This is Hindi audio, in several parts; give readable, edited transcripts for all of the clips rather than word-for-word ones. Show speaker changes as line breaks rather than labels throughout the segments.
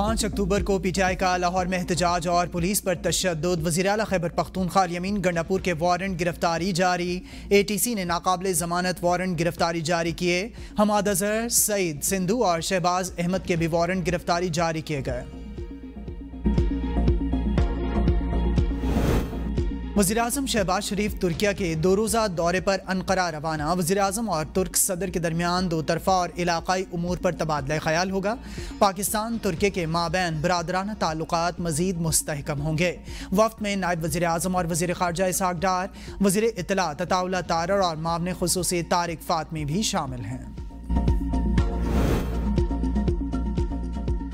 5 अक्टूबर को पीटीआई का लाहौर में एहतजाज और पुलिस पर तशद्दुद। वज़ीर-ए-आला खैबर पख्तूनख्वा यमीन गंडापुर के वारंट गिरफ्तारी जारी। ATC ने नाकाबिले ज़मानत वारंट गिरफ्तारी जारी किए। हमाद अजहर, सईद सिंधु और शहबाज अहमद के भी वारंट गिरफ्तारी जारी किए गए। वज़ीर-ए-आज़म शहबाज शरीफ तुर्किया के 2 रोज़ा दौरे पर अनकरा रवाना। वज़ीर-ए-आज़म और तुर्क सदर के दरमियान 2 तरफ़ा और इलाक़ाई उमूर पर तबादला ख़याल होगा। पाकिस्तान तुर्की के माबैन बरादराना ताल्लुकात मज़ीद मुस्तहकम होंगे। वफ़द में नायब वज़ीर-ए-आज़म और वज़ीर ख़ारजा इसहाक़ डार, वज़ीर इत्तलात अताउल्लाह तारर और मामले ख़ुसूसी तारिक फ़ातमी भी शामिल हैं।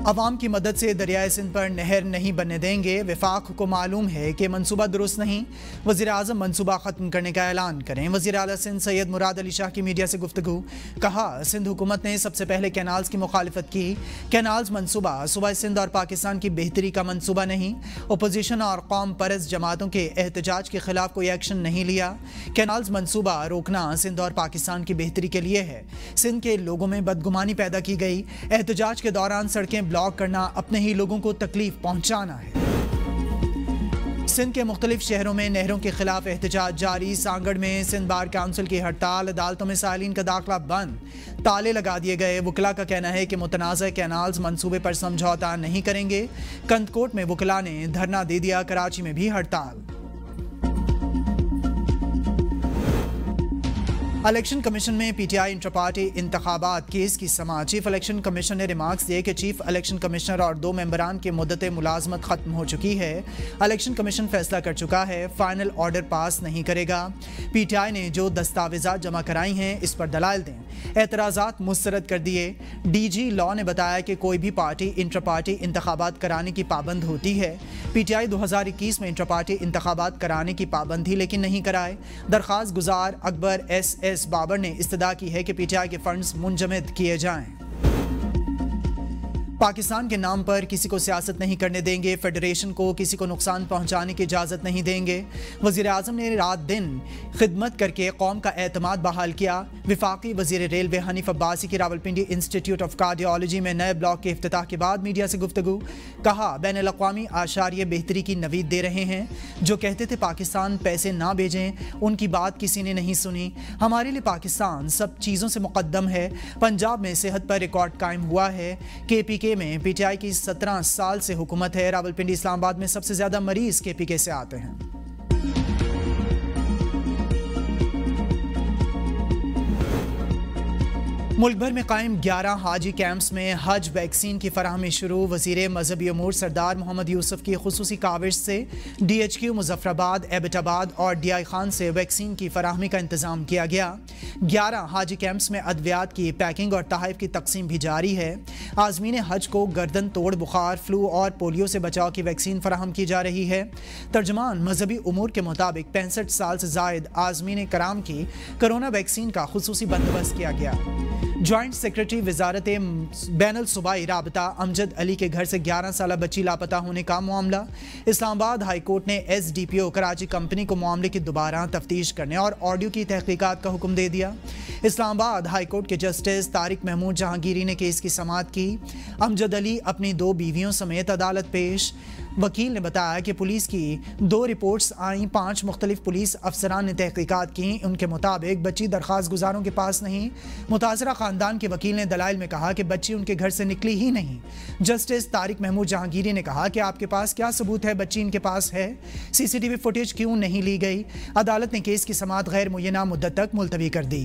अवाम की मदद से दरियाए सिंध पर नहर नहीं बनने देंगे। वफाक को मालूम है कि मनसूबा दुरुस्त नहीं। वज़ीर-ए-आज़म मनसूबा ख़त्म करने का ऐलान करें। वज़ीर आला सिंध सैयद मुराद अली शाह की मीडिया से गुफ्तगू। कहा, सिंध हुकूमत ने सबसे पहले कैनाल्स की मुखालिफत की। कैनाल्स मनसूबा सूबा सिंध और पाकिस्तान की बेहतरी का मनसूबा नहीं। अपोजिशन और कौम परस्त जमातों के एहतजाज के खिलाफ कोई एक्शन नहीं लिया। कैनाल्स मनसूबा रोकना सिंध और पाकिस्तान की बेहतरी के लिए है। सिंध के लोगों में बदगुमानी पैदा की गई। एहतजाज के दौरान सड़कें ब्लॉक करना अपने ही लोगों को तकलीफ पहुंचाना है। सिंध के मुख्तलिफ शहरों में नहरों के खिलाफ एहतजाज जारी। सांगड़ में सिंध बार काउंसिल की हड़ताल। अदालतों में सालीन का दाखिला बंद, ताले लगा दिए गए। वकला का कहना है कि मुतनाज़ कैनाल्स मंसूबे पर समझौता नहीं करेंगे। कंदकोट में वकला ने धरना दे दिया। कराची में भी हड़ताल। इलेक्शन कमीशन में पीटीआई इंटर पार्टी इंतखाबात केस की समाअत। चीफ इलेक्शन कमीशन ने रिमार्क्स दिए कि चीफ इलेक्शन कमिश्नर और 2 मेंबरान की मुद्दत मुलाजमत खत्म हो चुकी है। इलेक्शन कमीशन फैसला कर चुका है, फाइनल ऑर्डर पास नहीं करेगा। पीटीआई ने जो दस्तावेजात जमा कराई हैं इस पर दलाइल दें। एतराज़ात मुस्तरद कर दिए। DG लॉ ने बताया कि कोई भी पार्टी इंटर पार्टी इंतखाबात कराने की पाबंद होती है। पीटीआई 2021 में इंटर पार्टी इंतखाबात कराने की पाबंदी लेकिन नहीं कराए। दरख्वास्त गुजार अकबर SS बाबर ने इस्तदा की है कि पीटीआई के फंड्स मुंजमद किए जाएं। पाकिस्तान के नाम पर किसी को सियासत नहीं करने देंगे। फेडरेशन को किसी को नुकसान पहुंचाने की इजाज़त नहीं देंगे। वज़ीर-ए-आज़म ने रात दिन खिदमत करके कौम का एतमाद बहाल किया। वफाकी वज़ीर रेलवे हनीफ अब्बासी की रावलपिंडी इंस्टीट्यूट ऑफ कार्डियोलॉजी में नए ब्लॉक के इफ्तिताह के बाद मीडिया से गुफ्तगू। कहा, बैनुल-अक़वामी आशारिये बेहतरी की नवीद दे रहे हैं। जो कहते थे पाकिस्तान पैसे ना भेजें, उनकी बात किसी ने नहीं सुनी। हमारे लिए पाकिस्तान सब चीज़ों से मुक़द्दम है। पंजाब में सेहत पर रिकॉर्ड कायम हुआ है। KPK में पीटीआई की 17 साल से हुकूमत है। रावलपिंडी इस्लामाबाद में सबसे ज्यादा मरीज KPK से आते हैं। मुल्क भर में कायम 11 हाजी कैंप्स में हज वैक्सीन की फराहमी शुरू। वज़ीर मजहबी अमूर सरदार मोहम्मद यूसुफ की खुसूसी काविश से DHQ मुजफ्फराबाद, एबटाबाद और DI खान से वैक्सीन की फराहमी का इंतज़ाम किया गया। 11 हाजी कैंप्स में अद्वियात की पैकिंग और तहाइफ की तकसीम भी जारी है। आज़मीन हज को गर्दन तोड़ बुखार, फ्लू और पोलियो से बचाव की वैक्सीन फराहम की जा रही है। तर्जमान मजहबी उमूर के मुताबिक 65 साल से जायद आज़मीन कराम की कोरोना वैक्सीन का खुसूसी बंदोबस्त किया गया। जॉइंट सेक्रेटरी वजारत बैनुल सूबाई राबता अमजद अली के घर से 11 साल बच्ची लापता होने का मामला। इस्लामाबाद हाई कोर्ट ने SDPO कराची कंपनी को मामले की दोबारा तफ्तीश करने और ऑडियो की तहकीकात का हुक्म दे दिया। इस्लामाबाद हाई कोर्ट के जस्टिस तारिक महमूद जहांगीरी ने केस की समाअत की। अमजद अली अपनी 2 बीवियों समेत अदालत पेश। वकील ने बताया कि पुलिस की 2 रिपोर्ट्स आईं। 5 मुख्तलिफ पुलिस अफसरान ने तहकीकात की। उनके मुताबिक बच्ची दरख्वास्त गुजारों के पास नहीं। मुतासरा खानदान के वकील ने दलाइल में कहा कि बच्ची उनके घर से निकली ही नहीं। जस्टिस तारिक महमूद जहांगीरी ने कहा कि आपके पास क्या सबूत है, बच्ची इनके पास है, CCTV फुटेज क्यों नहीं ली गई। अदालत ने केस की समाअत गैर मुय्यना मुद्दत तक मुलतवी कर दी।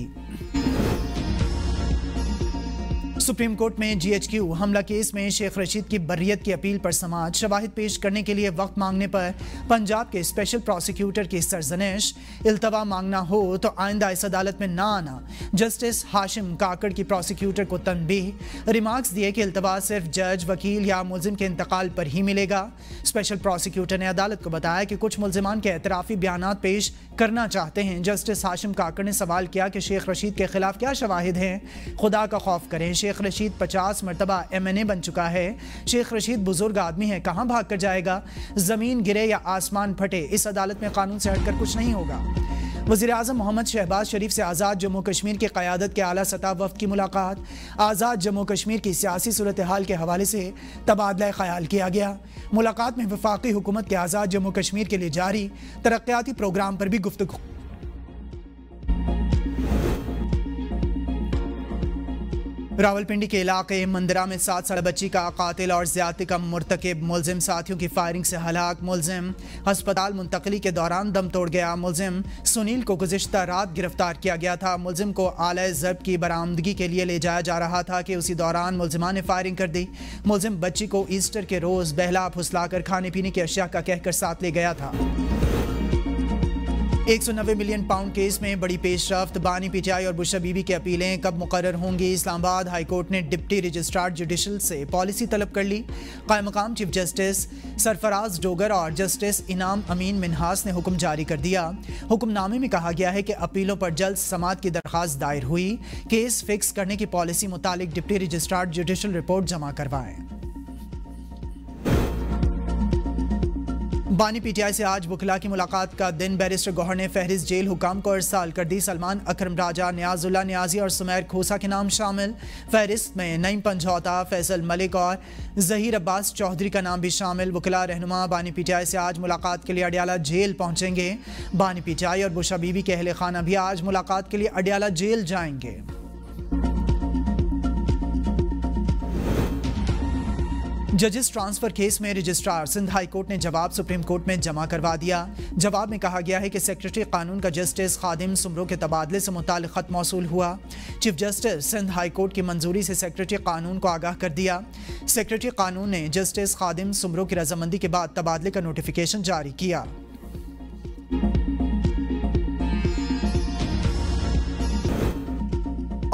सुप्रीम कोर्ट में GHQ हमला केस में शेख रशीद की बर्रियत की अपील पर समाअत। शवाहिद पेश करने के लिए वक्त मांगने पर पंजाब के स्पेशल प्रोसिक्यूटर की सरजनिश। इल्तवा मांगना हो तो आइंदा इस अदालत में ना आना। जस्टिस हाशिम काकड़ की प्रोसिक्यूटर को तनबीह। रिमार्क्स दिए कि इल्तवा सिर्फ जज, वकील या मुलजिम के इंतकाल पर ही मिलेगा। स्पेशल प्रोसिक्यूटर ने अदालत को बताया कि कुछ मुलजिमान के एतराफ़ी बयानात पेश करना चाहते हैं। जस्टिस हाशिम काकड़ ने सवाल किया कि शेख रशीद के खिलाफ क्या शवाहिद हैं। खुदा का खौफ करें, शेख रशीद 50 मरतबा MNA बन चुका है। शेख रशीद बुजुर्ग आदमी है, कहाँ भाग कर जाएगा। जमीन गिरे या आसमान फटे, इस अदालत में कानून से हटकर कुछ नहीं होगा। वज़ीर-ए-आज़म मोहम्मद शहबाज शरीफ से आज़ाद जम्मू कश्मीर की क़यादत के आला सतह वफ़द की मुलाकात। आज़ाद जम्मू कश्मीर की सियासी सूरत हाल के हवाले से तबादला ख़याल किया गया। मुलाकात में वफाकी हुकूमत के आज़ाद जम्मू कश्मीर के लिए जारी तरक्याती प्रोग्राम पर भी गुफ्तगू। रावलपिंडी के इलाके मंदिरा में 7 साल बच्ची का कातिल और ज्यादती का मुर्तकिब मुलजिम साथियों की फायरिंग से हलाक। मुलजिम अस्पताल मुंतकली के दौरान दम तोड़ गया। मुलजिम सुनील को गुज़िश्ता रात गिरफ्तार किया गया था। मुलजिम को आला ज़ब्त की बरामदगी के लिए ले जाया जा रहा था कि उसी दौरान मुलजिमान ने फायरिंग कर दी। मुलजिम बच्ची को ईस्टर के रोज़ बहला फुसलाकर खाने पीने की अशिया का कहकर साथ ले गया था। 190 मिलियन पाउंड केस में बड़ी पेशरफ्त। बानी पीटीआई और बुशरा बीबी की अपीलें कब मुकर्रर होंगी। इस्लामाबाद हाई कोर्ट ने डिप्टी रजिस्ट्रार जुडिशल से पॉलिसी तलब कर ली। कायम मकाम चीफ जस्टिस सरफराज डोगर और जस्टिस इनाम अमीन मिन्हास ने हुक्म जारी कर दिया। हुक्मनामे में कहा गया है कि अपीलों पर जल्द समाअत की दरख्वास्त दायर हुई। केस फिक्स करने की पॉलिसी मुतालिक डिप्टी रजिस्ट्रार जुडिशल रिपोर्ट जमा करवाएं। बानी पीटीआई से आज वकला की मुलाकात का दिन। बैरिस्टर गौहर ने फहरिस्त जेल हुकाम को अरसाल कर दी। सलमान अकरम राजा, नियाजुल्ला नियाजी और सुमैर खोसा के नाम शामिल। फहरिस्त में नईम पंजौता, फैसल मलिक और जहीर अब्बास चौधरी का नाम भी शामिल। वकला रहनुमा बानी पीटीआई से आज मुलाकात के लिए अडियाला जेल पहुंचेंगे। बानी पीटीआई और बुशरा बीबी के अहले खाना भी आज मुलाकात के लिए अडियाला जेल जाएंगे। जजेस ट्रांसफर केस में रजिस्ट्रार सिंध हाई कोर्ट ने जवाब सुप्रीम कोर्ट में जमा करवा दिया। जवाब में कहा गया है कि सेक्रेटरी कानून का जस्टिस खादिम सुमरो के तबादले से मुताल्लिक खत मौसूल हुआ। Chief justice Sindh high court की मंजूरी से सेक्रेटरी कानून को आगाह कर दिया। सेक्रेटरी कानून ने जस्टिस खादिम सुमरो की रजामंदी के बाद तबादले का नोटिफिकेशन जारी किया।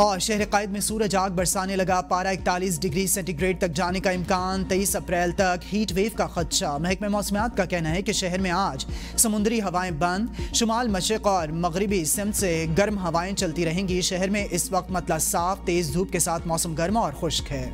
और शहर कायद में सूरज आग बरसाने लगा। पारा 41 डिग्री सेंटीग्रेड तक जाने का इम्कान। 23 अप्रैल तक हीट वेव का खदशा। महकमे मौसमियात का कहना है कि शहर में आज समुद्री हवाएं बंद। शुमाल मशरिक और मगरबी सिमत से गर्म हवाएं चलती रहेंगी। शहर में इस वक्त मतला साफ, तेज धूप के साथ मौसम गर्म और खुश्क है।